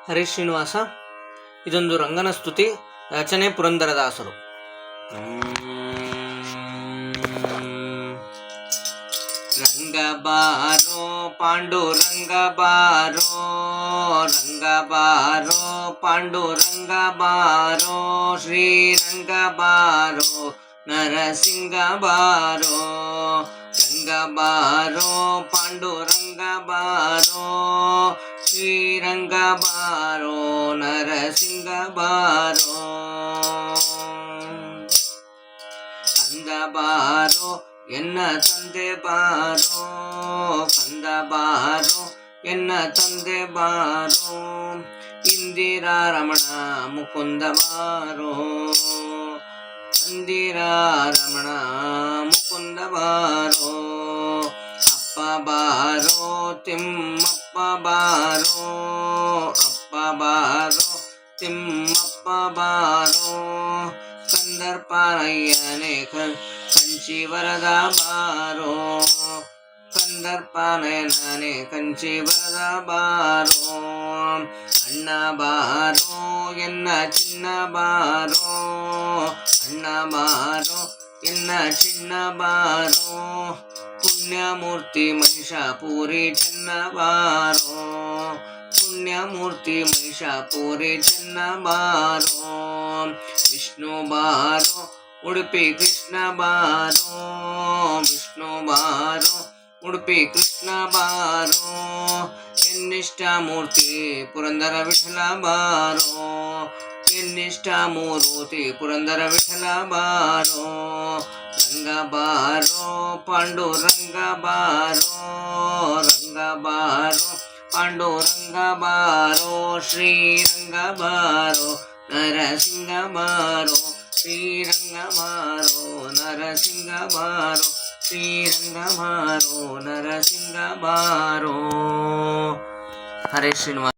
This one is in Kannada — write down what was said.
ಹರೇ ಶ್ರೀನಿವಾಸ. ಇದೊಂದು ರಂಗನ ಸ್ತುತಿ. ರಚನೆ ಪುರಂದರದಾಸರು. ರಂಗ ಬಾರೋ ಪಾಂಡುರಂಗ ಬಾರೋ, ರಂಗ ಬಾರೋ ಪಾಂಡುರಂಗ ಬಾರೋ, ಶ್ರೀರಂಗ ಬಾರೋ ನರಸಿಂಗ ಬಾರೋ. ರಂಗ ಬಾರೋ ಪಾಂಡುರಂಗ ಬಾರೋ, ಶ್ರೀರಂಗ ಬಾರೋ ನರಸಿಂಗ ಬಾರೋ. ಕಂದ ಬಾರೋ ಎನ್ನ ತಂದೆ ಬಾರೋ, ಕಂದ ಬಾರೋ ಎನ್ನ ತಂದೆ ಬಾರೋ, ಇಂದಿರಾ ರಮಣ ಮುಕುಂದ ಬಾರೋ, ಇಂದಿರಾ ರಮಣ ಮುಕುಂದ ಬಾರೋ. ಅಪ್ಪ ಬಾರೋ ತಿಮ್ಮಪ್ಪ ಬಾರೋ, ಅಪ್ಪ ಬಾರೋ ತಿಮ್ಮಪ್ಪ ಬಾರೋ, ಕಂದರ್ಪನಯ್ಯನೇ ಕಂಚಿ ವರದ ಬಾರೋ, ಕಂದರ್ಪನಯನೇ ಕಂಚಿ ವರದ ಬಾರೋ. ಅಣ್ಣ ಬಾರೋ ಎನ್ನ ಚಿನ್ನ ಬಾರೋ, ಅಣ್ಣ ಬಾರೋ ಎನ್ನ ಚಿನ್ನ ಬಾರೋ, ಪುಣ್ಯಮೂರ್ತಿ ಮಹಿಷಾಪುರಿ ಚೆನ್ನ ಬಾರೋ, ಪುಣ್ಯಮೂರ್ತಿ ಮಹಿಷಾಪುರಿ ಚೆನ್ನ ಬಾರೋ. ವಿಷ್ಣು ಬಾರೋ ಉಡುಪಿ ಕೃಷ್ಣ ಬಾರೋ, ವಿಷ್ಣು ಬಾರೋ ಉಡುಪಿ ಕೃಷ್ಣ ಬಾರೋ, ಎನ್ನಿಷ್ಟ ಮೂರ್ತಿ ಪುರಂದರ ವಿಠಲ ಬಾರೋ, ಎನ್ನಿಷ್ಟ ಮೂರ್ತಿ ಪುರಂದರ ವಿಠಲ ಬಾರೋ. ರಂಗ ಬಾರೋ ಪಾಂಡುರಂಗ ಬಾರೋ, ರಂಗ ಬಾರೋ ಪಾಂಡುರಂಗ ಬಾರೋ, ಶ್ರೀರಂಗ ಬಾರೋ ನರಸಿಂಗ ಬಾರೋ, ಶ್ರೀರಂಗ ಬಾರೋ ನರಸಿಂಗ ಬಾರೋ, ಶ್ರೀರಂಗ ಬಾರೋ ನರಸಿಂಗ ಬಾರೋ. ಹರೇ ಶ್ರೀನಿವಾಸ.